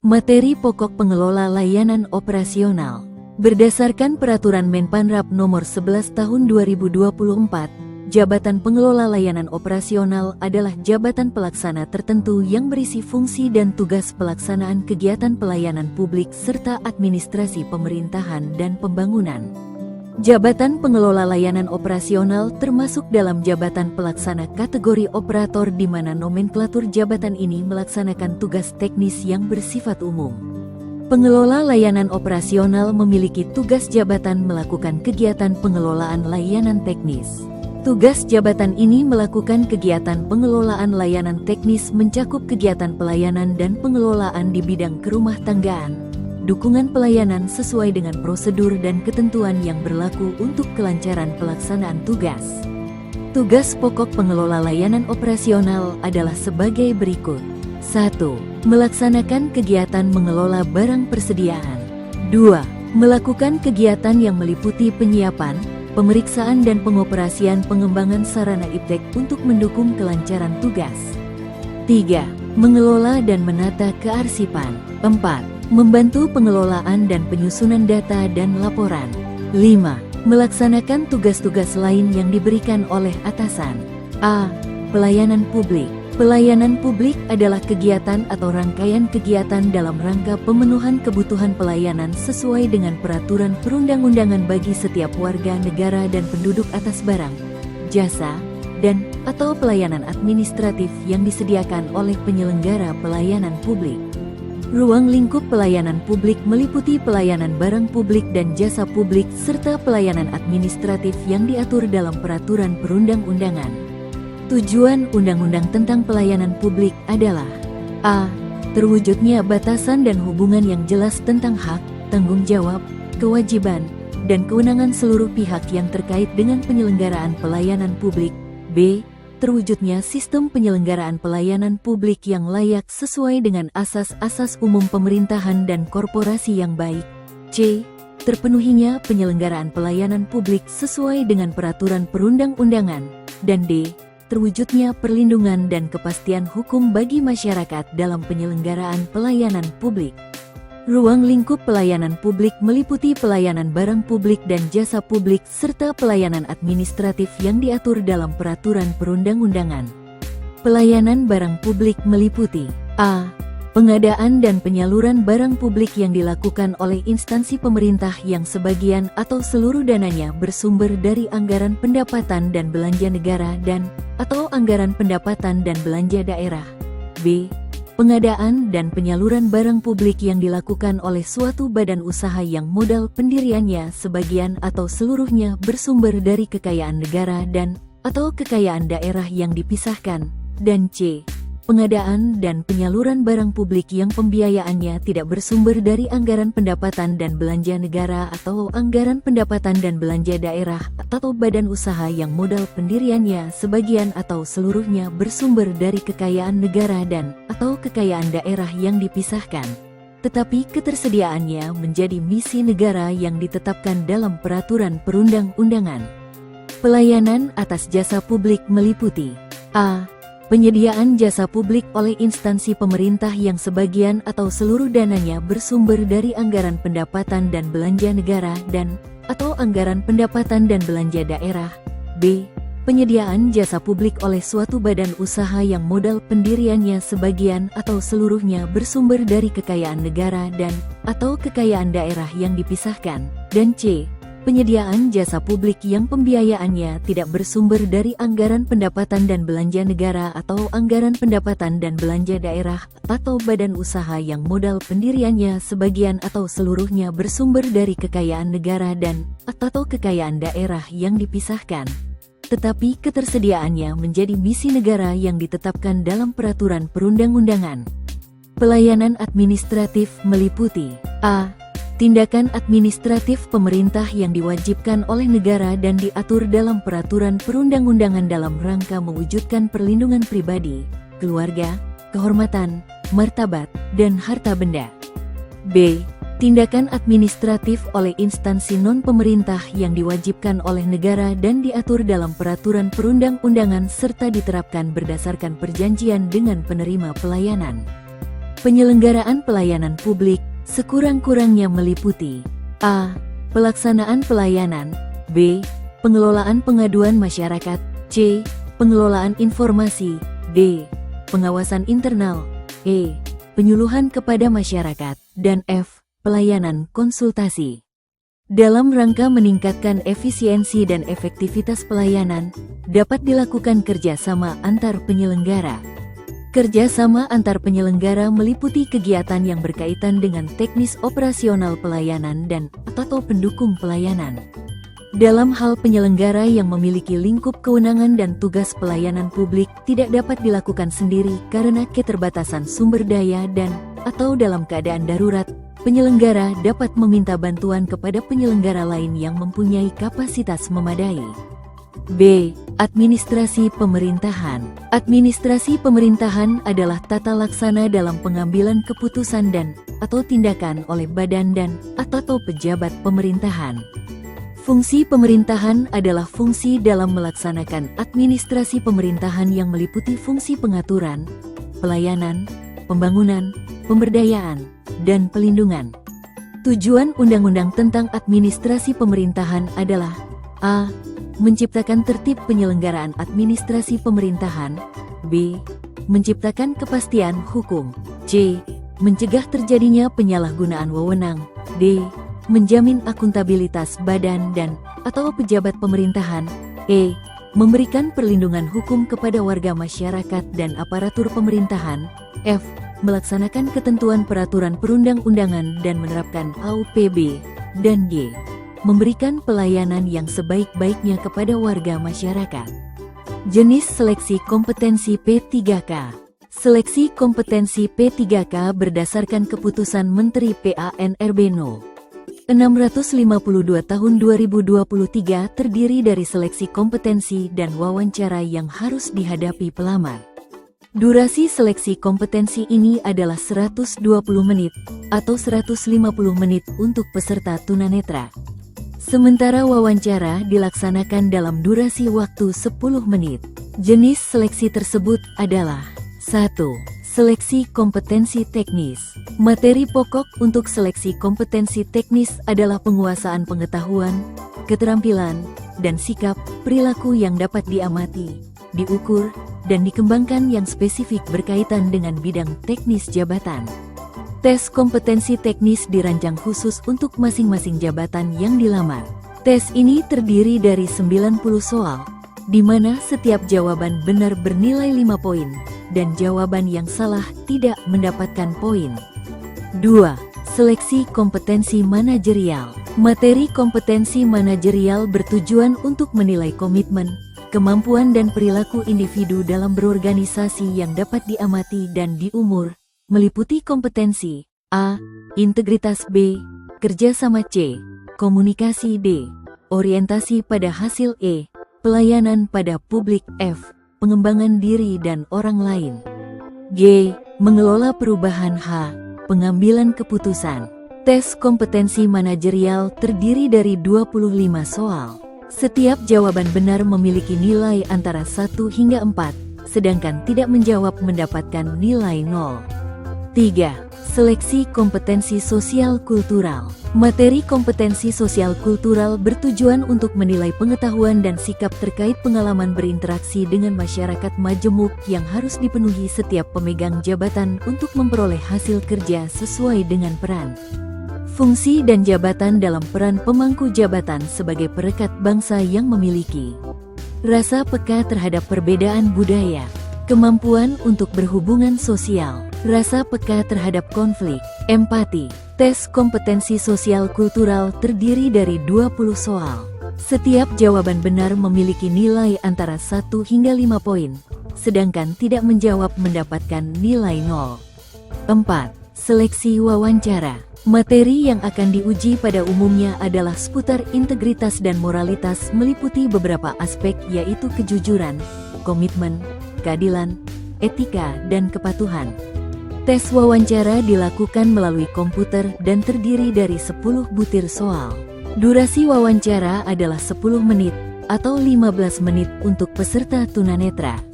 Materi pokok pengelola layanan operasional. Berdasarkan Peraturan Menpanrap Nomor 11 Tahun 2024, Jabatan Pengelola Layanan Operasional adalah jabatan pelaksana tertentu yang berisi fungsi dan tugas pelaksanaan kegiatan pelayanan publik serta administrasi pemerintahan dan pembangunan. Jabatan pengelola layanan operasional termasuk dalam jabatan pelaksana kategori operator di mana nomenklatur jabatan ini melaksanakan tugas teknis yang bersifat umum. Pengelola layanan operasional memiliki tugas jabatan melakukan kegiatan pengelolaan layanan teknis. Tugas jabatan ini melakukan kegiatan pengelolaan layanan teknis mencakup kegiatan pelayanan dan pengelolaan di bidang kerumah tanggaan, dukungan pelayanan sesuai dengan prosedur dan ketentuan yang berlaku untuk kelancaran pelaksanaan tugas. Tugas pokok pengelola layanan operasional adalah sebagai berikut. 1. Melaksanakan kegiatan mengelola barang persediaan. 2. Melakukan kegiatan yang meliputi penyiapan, pemeriksaan dan pengoperasian pengembangan sarana iptek untuk mendukung kelancaran tugas. 3. Mengelola dan menata kearsipan. 4. Membantu pengelolaan dan penyusunan data dan laporan. 5. Melaksanakan tugas-tugas lain yang diberikan oleh atasan. A. Pelayanan publik. Pelayanan publik adalah kegiatan atau rangkaian kegiatan dalam rangka pemenuhan kebutuhan pelayanan sesuai dengan peraturan perundang-undangan bagi setiap warga negara dan penduduk atas barang, jasa, dan atau pelayanan administratif yang disediakan oleh penyelenggara pelayanan publik. Ruang lingkup pelayanan publik meliputi pelayanan barang publik dan jasa publik serta pelayanan administratif yang diatur dalam peraturan perundang-undangan. Tujuan Undang-Undang tentang Pelayanan Publik adalah A. Terwujudnya batasan dan hubungan yang jelas tentang hak, tanggung jawab, kewajiban, dan kewenangan seluruh pihak yang terkait dengan penyelenggaraan pelayanan publik. B. Terwujudnya sistem penyelenggaraan pelayanan publik yang layak sesuai dengan asas-asas umum pemerintahan dan korporasi yang baik. C. Terpenuhinya penyelenggaraan pelayanan publik sesuai dengan peraturan perundang-undangan. Dan D. Terwujudnya perlindungan dan kepastian hukum bagi masyarakat dalam penyelenggaraan pelayanan publik. Ruang lingkup pelayanan publik meliputi pelayanan barang publik dan jasa publik serta pelayanan administratif yang diatur dalam peraturan perundang-undangan. Pelayanan barang publik meliputi A. Pengadaan dan penyaluran barang publik yang dilakukan oleh instansi pemerintah yang sebagian atau seluruh dananya bersumber dari anggaran pendapatan dan belanja negara dan atau anggaran pendapatan dan belanja daerah. B. Pengadaan dan penyaluran barang publik yang dilakukan oleh suatu badan usaha yang modal pendiriannya sebagian atau seluruhnya bersumber dari kekayaan negara dan atau kekayaan daerah yang dipisahkan. Dan C. Pengadaan dan penyaluran barang publik yang pembiayaannya tidak bersumber dari anggaran pendapatan dan belanja negara atau anggaran pendapatan dan belanja daerah atau badan usaha yang modal pendiriannya sebagian atau seluruhnya bersumber dari kekayaan negara dan atau kekayaan daerah yang dipisahkan, tetapi ketersediaannya menjadi misi negara yang ditetapkan dalam peraturan perundang-undangan. Pelayanan atas jasa publik meliputi A. Penyediaan jasa publik oleh instansi pemerintah yang sebagian atau seluruh dananya bersumber dari anggaran pendapatan dan belanja negara dan atau anggaran pendapatan dan belanja daerah. B. Penyediaan jasa publik oleh suatu badan usaha yang modal pendiriannya sebagian atau seluruhnya bersumber dari kekayaan negara dan atau kekayaan daerah yang dipisahkan. Dan C. Penyediaan jasa publik yang pembiayaannya tidak bersumber dari anggaran pendapatan dan belanja negara atau anggaran pendapatan dan belanja daerah atau badan usaha yang modal pendiriannya sebagian atau seluruhnya bersumber dari kekayaan negara dan atau kekayaan daerah yang dipisahkan, tetapi ketersediaannya menjadi misi negara yang ditetapkan dalam peraturan perundang-undangan. Pelayanan administratif meliputi A. Tindakan administratif pemerintah yang diwajibkan oleh negara dan diatur dalam peraturan perundang-undangan dalam rangka mewujudkan perlindungan pribadi, keluarga, kehormatan, martabat, dan harta benda. B. Tindakan administratif oleh instansi non-pemerintah yang diwajibkan oleh negara dan diatur dalam peraturan perundang-undangan serta diterapkan berdasarkan perjanjian dengan penerima pelayanan. Penyelenggaraan pelayanan publik sekurang-kurangnya meliputi A. Pelaksanaan pelayanan, B. Pengelolaan pengaduan masyarakat, C. Pengelolaan informasi, D. Pengawasan internal, E. Penyuluhan kepada masyarakat, dan F. Pelayanan konsultasi. Dalam rangka meningkatkan efisiensi dan efektivitas pelayanan, dapat dilakukan kerjasama antar penyelenggara. Kerjasama antar penyelenggara meliputi kegiatan yang berkaitan dengan teknis operasional pelayanan dan atau pendukung pelayanan. Dalam hal penyelenggara yang memiliki lingkup kewenangan dan tugas pelayanan publik tidak dapat dilakukan sendiri karena keterbatasan sumber daya dan atau dalam keadaan darurat, penyelenggara dapat meminta bantuan kepada penyelenggara lain yang mempunyai kapasitas memadai. B. Administrasi pemerintahan. Administrasi pemerintahan adalah tata laksana dalam pengambilan keputusan dan atau tindakan oleh badan dan atau pejabat pemerintahan. Fungsi pemerintahan adalah fungsi dalam melaksanakan administrasi pemerintahan yang meliputi fungsi pengaturan, pelayanan, pembangunan, pemberdayaan, dan pelindungan. Tujuan undang-undang tentang administrasi pemerintahan adalah A. Menciptakan tertib penyelenggaraan administrasi pemerintahan, B. Menciptakan kepastian hukum, C. Mencegah terjadinya penyalahgunaan wewenang, D. Menjamin akuntabilitas badan dan atau pejabat pemerintahan, E. Memberikan perlindungan hukum kepada warga masyarakat dan aparatur pemerintahan, F. Melaksanakan ketentuan peraturan perundang-undangan dan menerapkan AUPB, dan G. Memberikan pelayanan yang sebaik-baiknya kepada warga masyarakat. Jenis seleksi kompetensi P3K. Seleksi kompetensi P3K berdasarkan keputusan Menteri PANRB No. 652 tahun 2023 terdiri dari seleksi kompetensi dan wawancara yang harus dihadapi pelamar. Durasi seleksi kompetensi ini adalah 120 menit atau 150 menit untuk peserta tunanetra. Sementara wawancara dilaksanakan dalam durasi waktu 10 menit. Jenis seleksi tersebut adalah 1. Seleksi kompetensi teknis. Materi pokok untuk seleksi kompetensi teknis adalah penguasaan pengetahuan, keterampilan, dan sikap perilaku yang dapat diamati, diukur, dan dikembangkan yang spesifik berkaitan dengan bidang teknis jabatan. Tes kompetensi teknis dirancang khusus untuk masing-masing jabatan yang dilamar. Tes ini terdiri dari 90 soal, di mana setiap jawaban benar bernilai 5 poin, dan jawaban yang salah tidak mendapatkan poin. 2. Seleksi kompetensi manajerial. Materi kompetensi manajerial bertujuan untuk menilai komitmen, kemampuan dan perilaku individu dalam berorganisasi yang dapat diamati dan diumur, meliputi kompetensi A. Integritas, B. Kerjasama, C. Komunikasi, D. Orientasi pada hasil, E. Pelayanan pada publik, F. Pengembangan diri dan orang lain, G. Mengelola perubahan, H. Pengambilan keputusan. Tes kompetensi manajerial terdiri dari 25 soal. Setiap jawaban benar memiliki nilai antara 1 hingga 4, sedangkan tidak menjawab mendapatkan nilai 0. 3. Seleksi kompetensi sosial kultural. Materi kompetensi sosial kultural bertujuan untuk menilai pengetahuan dan sikap terkait pengalaman berinteraksi dengan masyarakat majemuk yang harus dipenuhi setiap pemegang jabatan untuk memperoleh hasil kerja sesuai dengan peran, fungsi dan jabatan dalam peran pemangku jabatan sebagai perekat bangsa yang memiliki rasa peka terhadap perbedaan budaya, kemampuan untuk berhubungan sosial, rasa peka terhadap konflik, empati. Tes kompetensi sosial kultural terdiri dari 20 soal. Setiap jawaban benar memiliki nilai antara 1 hingga 5 poin, sedangkan tidak menjawab mendapatkan nilai 0. 4. Seleksi wawancara. Materi yang akan diuji pada umumnya adalah seputar integritas dan moralitas, meliputi beberapa aspek yaitu kejujuran, komitmen, keadilan, etika, dan kepatuhan. Tes wawancara dilakukan melalui komputer dan terdiri dari 10 butir soal. Durasi wawancara adalah 10 menit atau 15 menit untuk peserta tunanetra.